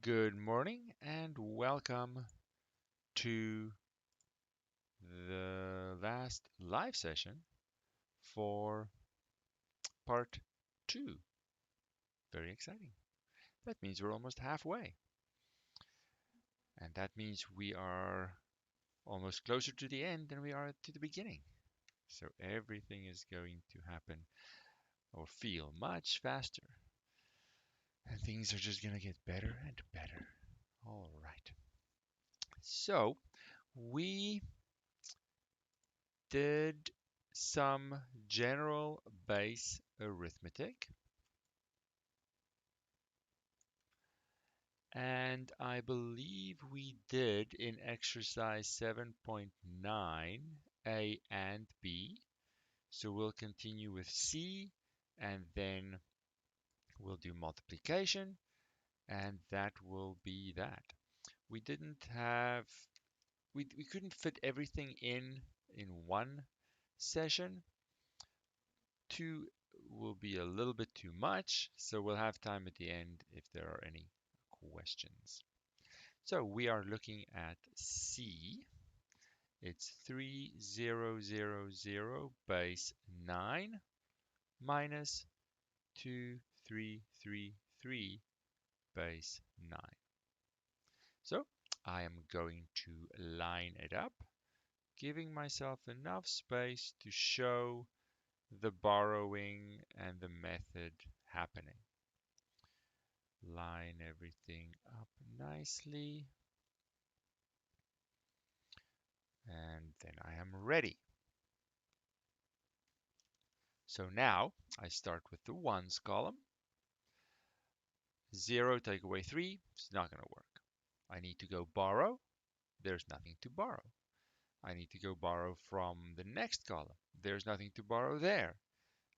Good morning and welcome to the last live session for part 2. Very exciting. That means we're almost halfway. And that means we are almost closer to the end than we are to the beginning. So everything is going to happen or feel much faster. And things are just going to get better and better. All right. So we did some general base arithmetic, and I believe we did in exercise 7.9 A and B. So we'll continue with C, and then we'll do multiplication, and that will be that. We didn't have, we couldn't fit everything in one session. Two will be a little bit too much, so we'll have time at the end if there are any questions. So we are looking at C. It's 3000 base 9 minus 2333 base 9. So I am going to line it up, giving myself enough space to show the borrowing and the method happening. Line everything up nicely, and then I am ready. So now I start with the ones column. 0 take away 3, it's not going to work. I need to go borrow. There's nothing to borrow. I need to go borrow from the next column. There's nothing to borrow there.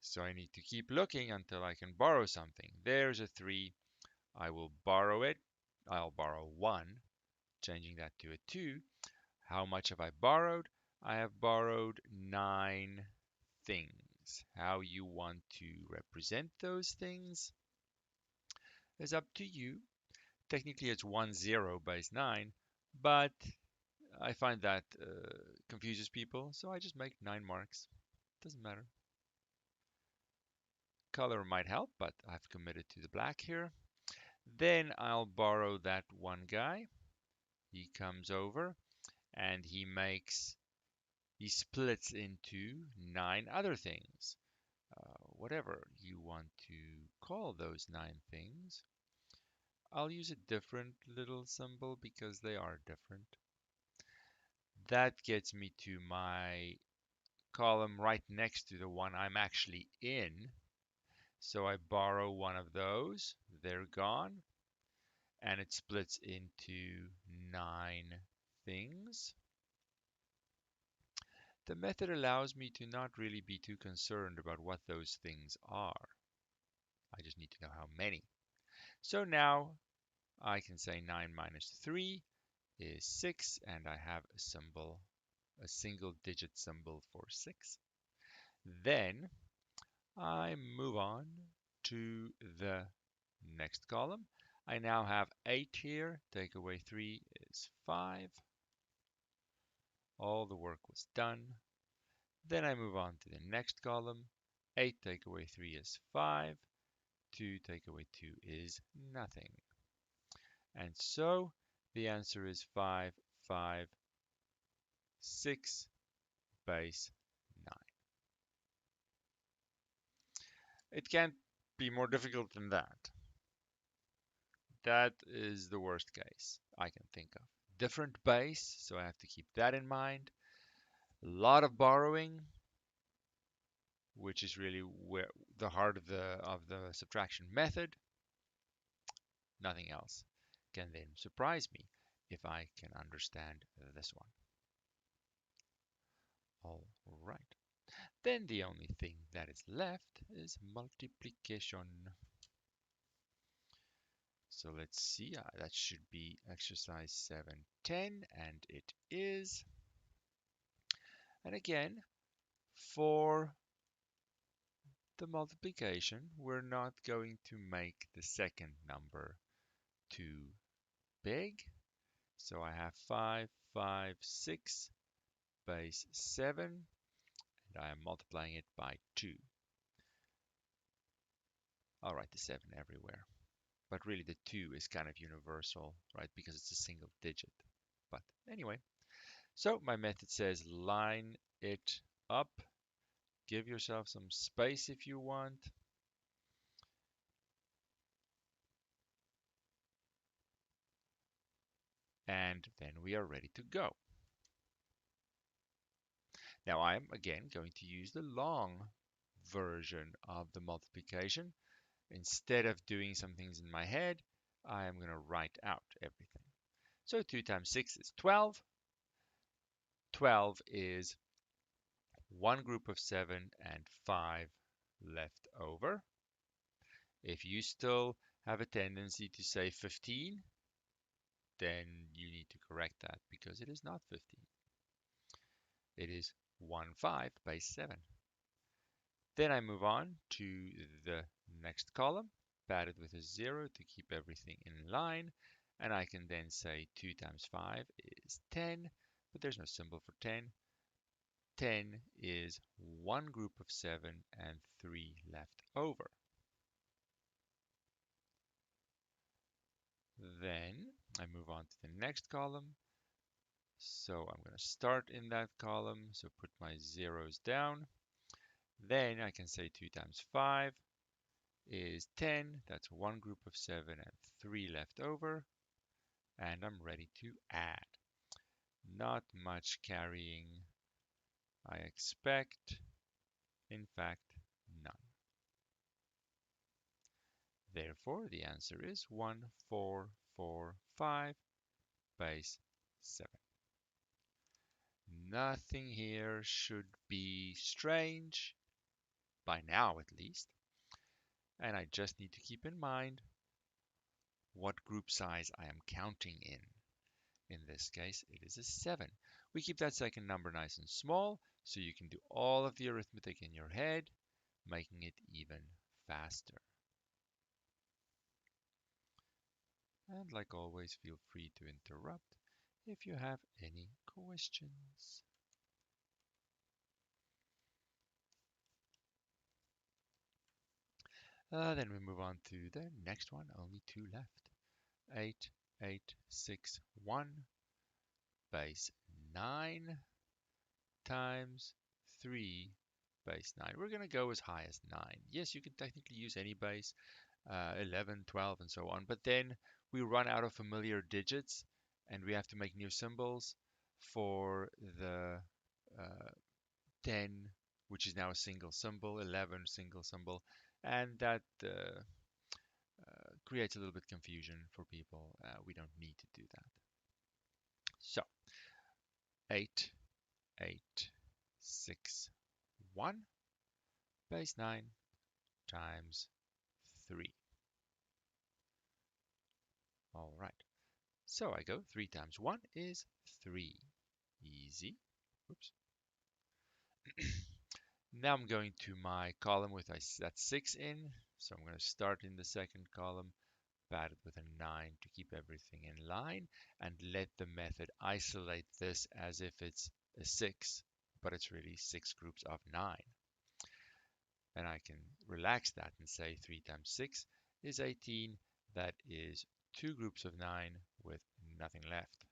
So I need to keep looking until I can borrow something. There's a 3. I will borrow it. I'll borrow 1, changing that to a 2. How much have I borrowed? I have borrowed 9 things. How you want to represent those things is up to you. Technically, it's 10 base 9, but I find that confuses people, so I just make 9 marks. Doesn't matter. Color might help, but I've committed to the black here. Then I'll borrow that one guy. He comes over and he splits into 9 other things. Whatever you want to call those 9 things. I'll use a different little symbol because they are different. That gets me to my column right next to the one I'm actually in. So I borrow one of those, they're gone, and it splits into 9 things. The method allows me to not really be too concerned about what those things are. I just need to know how many. So now I can say 9 minus 3 is 6, and I have a symbol, a single digit symbol for 6. Then I move on to the next column. I now have 8 here. Take away 3 is 5. All the work was done. Then I move on to the next column. 8 take away 3 is 5. 2 take away 2 is nothing. And so the answer is 5, 5, 6 base 9. It can't be more difficult than that. That is the worst case I can think of. Different base, so I have to keep that in mind. A lot of borrowing, which is really where the heart of the subtraction method. Nothing else can then surprise me if I can understand this one. All right. Then the only thing that is left is multiplication. So let's see, that should be exercise 710, and it is. And again, for the multiplication, we're not going to make the second number to big. So I have 5, 5, 6 base 7, and I am multiplying it by 2. I'll write the 7 everywhere. But really the 2 is kind of universal, right? Because it's a single digit. But anyway, so my method says line it up. Give yourself some space if you want. And then we are ready to go. Now I'm again going to use the long version of the multiplication. Instead of doing some things in my head, I am going to write out everything. So 2 times 6 is 12. 12 is one group of 7 and 5 left over. If you still have a tendency to say 15, then you need to correct that because it is not 15. It is 1, 5 by 7. Then I move on to the next column, pad it with a 0 to keep everything in line. And I can then say 2 times 5 is 10, but there's no symbol for 10. 10 is one group of 7 and 3 left over. Then I move on to the next column. So I'm going to start in that column, so put my zeros down. Then I can say 2 times 5 is 10. That's one group of 7 and 3 left over. And I'm ready to add. Not much carrying, I expect. In fact, none. Therefore, the answer is 1, 4, 4, 5, base 7. Nothing here should be strange, by now at least. And I just need to keep in mind what group size I am counting in. In this case, it is a 7. We keep that second number nice and small, so you can do all of the arithmetic in your head, making it even faster. And like always, feel free to interrupt if you have any questions. Then we move on to the next one, only 2 left. 8, 8, 6, 1, base 9 times 3 base 9. We're going to go as high as 9. Yes, you can technically use any base, 11, 12, and so on, but then we run out of familiar digits and we have to make new symbols for the 10, which is now a single symbol, 11 single symbol, and that creates a little bit confusion for people. We don't need to do that. So 8, 8, 6, 1, base 9 times 3. All right. So I go 3 times 1 is 3. Easy. Oops. Now I'm going to my column with that 6 in. So I'm going to start in the second column, pad it with a 9 to keep everything in line, and let the method isolate this as if it's a 6, but it's really 6 groups of 9. And I can relax that and say 3 times 6 is 18. That is 2 groups of 9 with nothing left.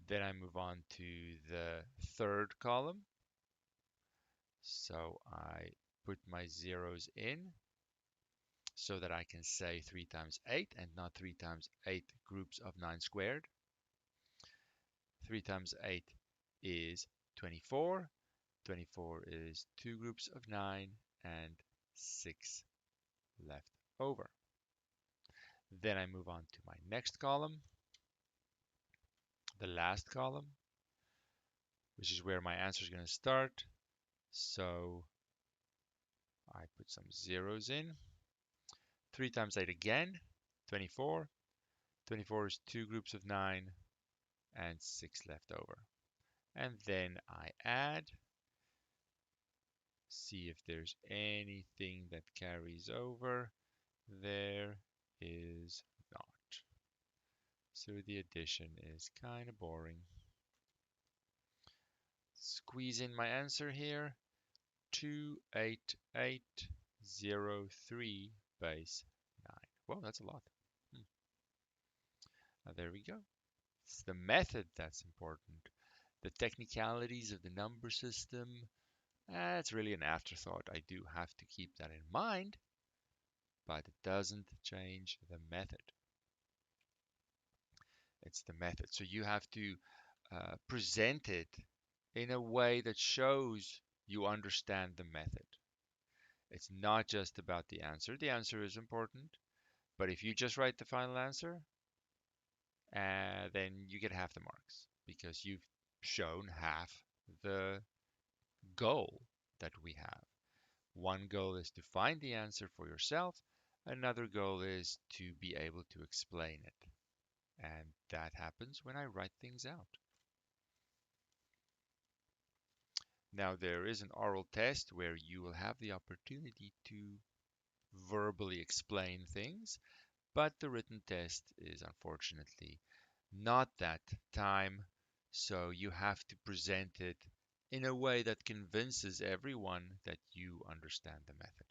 Then I move on to the third column. So I put my zeros in so that I can say 3 times 8 and not 3 times 8 groups of 9 squared. 3 times 8 is 24. 24 is 2 groups of 9 and 6 left over. Then I move on to my next column, the last column, which is where my answer is going to start. So I put some zeros in. 3 times 8 again, 24. 24 is 2 groups of 9 and 6 left over. And then I add, see if there's anything that carries over there. is not. So the addition is kind of boring. Squeeze in my answer here. 28803 base 9. Whoa, that's a lot. Hmm. There we go. It's the method that's important. The technicalities of the number system, that's really an afterthought. I do have to keep that in mind, but it doesn't change the method. It's the method. So you have to present it in a way that shows you understand the method. It's not just about the answer. The answer is important, but if you just write the final answer, then you get half the marks because you've shown half the goal that we have. One goal is to find the answer for yourself. Another goal is to be able to explain it. And that happens when I write things out. Now, there is an oral test where you will have the opportunity to verbally explain things, but the written test is unfortunately not that time, so you have to present it in a way that convinces everyone that you understand the method.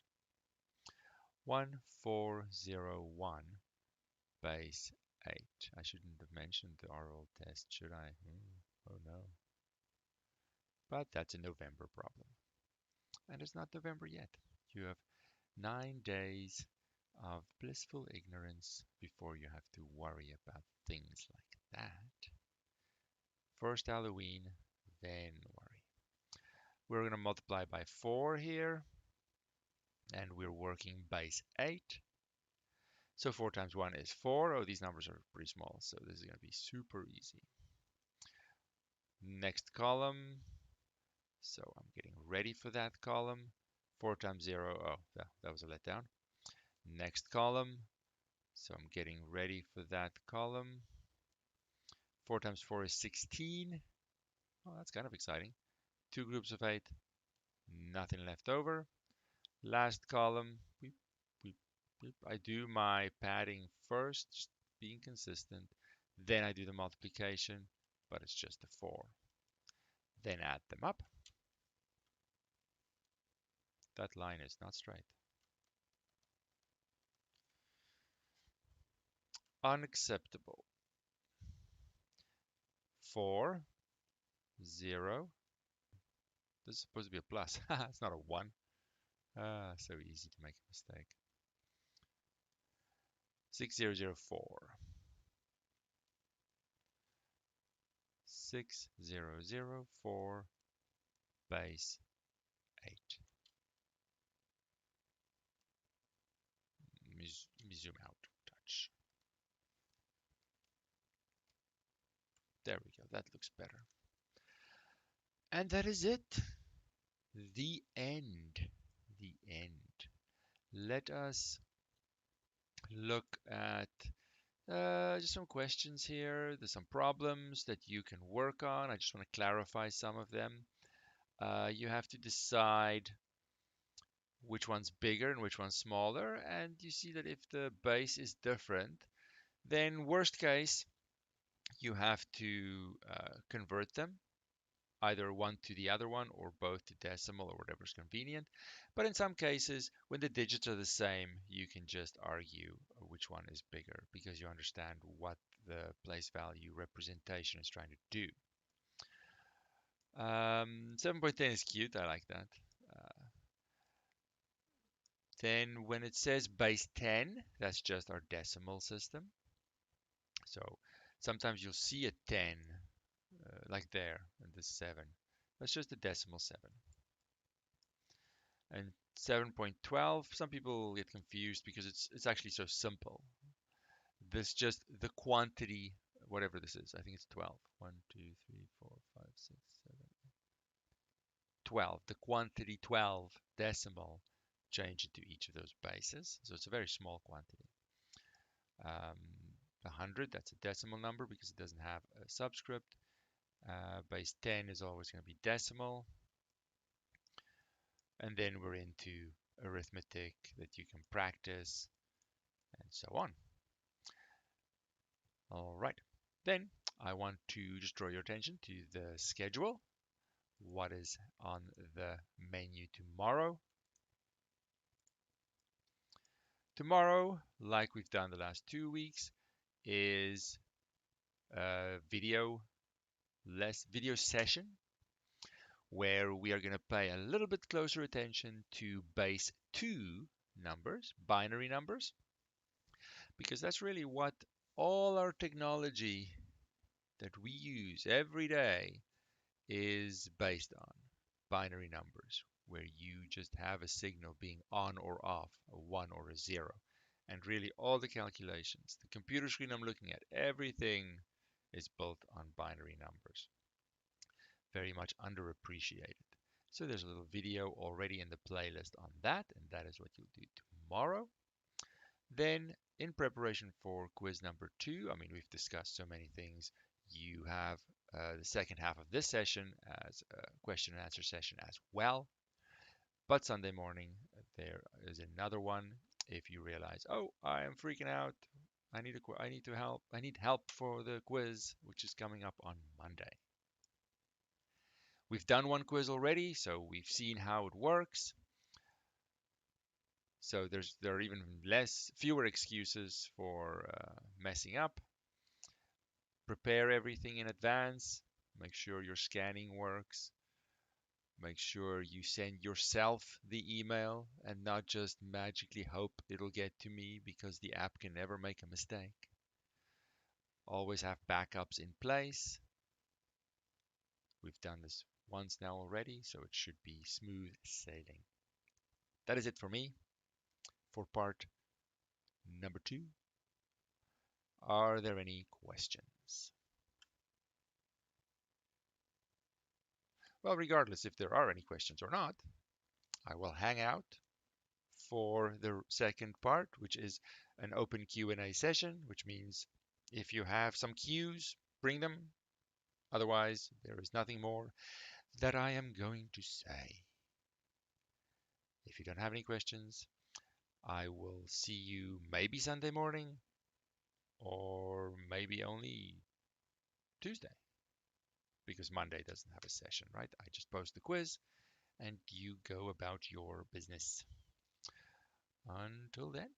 1401 base 8. I shouldn't have mentioned the oral test, should I? Oh no. But that's a November problem. And it's not November yet. You have 9 days of blissful ignorance before you have to worry about things like that. First Halloween, then worry. We're going to multiply by 4 here, and we're working base 8. So 4 times 1 is 4. Oh, these numbers are pretty small, so this is going to be super easy. Next column. So I'm getting ready for that column. 4 times 0. Oh, that was a letdown. Next column. So I'm getting ready for that column. 4 times 4 is 16. Oh, that's kind of exciting. 2 groups of 8. Nothing left over. Last column. Weep, weep, weep. I do my padding first, just being consistent. Then I do the multiplication, but it's just a 4. Then add them up. That line is not straight. Unacceptable. 4, 0. This is supposed to be a plus. It's not a 1. So easy to make a mistake. 6004. 6004 base 8. Let me zoom out a touch. There we go. That looks better. And that is it. The end. The end. Let us look at just some questions here. There's some problems that you can work on. I just want to clarify some of them. You have to decide which one's bigger and which one's smaller. And you see that if the base is different, then worst case, you have to convert them, either one to the other one or both to decimal or whatever's convenient. But in some cases, when the digits are the same, you can just argue which one is bigger because you understand what the place value representation is trying to do. 7.10 is cute. I like that. Then when it says base 10, that's just our decimal system. So sometimes you'll see a 10 like there and the 7. That's just a decimal 7. And 7.12, some people get confused because it's actually so simple. This just the quantity, whatever this is, I think it's 12. 1, 2, 3, 4, 5, 6, 7, 12. The quantity 12 decimal change into each of those bases. So it's a very small quantity. Um, the 100, that's a decimal number because it doesn't have a subscript. Base 10 is always going to be decimal. And then we're into arithmetic that you can practice and so on. All right. Then I want to just draw your attention to the schedule. What is on the menu tomorrow? Tomorrow, like we've done the last 2 weeks, is a video session where we are going to pay a little bit closer attention to base 2 numbers, binary numbers, because that's really what all our technology that we use every day is based on, binary numbers, where you just have a signal being on or off, a 1 or a 0. And really all the calculations, the computer screen I'm looking at, everything is built on binary numbers. Very much underappreciated. So there's a little video already in the playlist on that, and that is what you'll do tomorrow. Then, in preparation for quiz number 2, I mean, we've discussed so many things. You have the second half of this session as a question and answer session as well. But Sunday morning, there is another one. If you realize, oh, I am freaking out, I need to help. I need help for the quiz, which is coming up on Monday. We've done one quiz already, so we've seen how it works. So there are even fewer excuses for messing up. Prepare everything in advance. Make sure your scanning works. Make sure you send yourself the email and not just magically hope it'll get to me because the app can never make a mistake. Always have backups in place. We've done this once now already, so it should be smooth sailing. That is it for me for part number 2. Are there any questions? Well, regardless if there are any questions or not, I will hang out for the second part, which is an open Q&A session, which means if you have some cues, bring them. Otherwise, there is nothing more that I am going to say. If you don't have any questions, I will see you maybe Sunday morning or maybe only Tuesday because Monday doesn't have a session, right? I just post the quiz and you go about your business. Until then.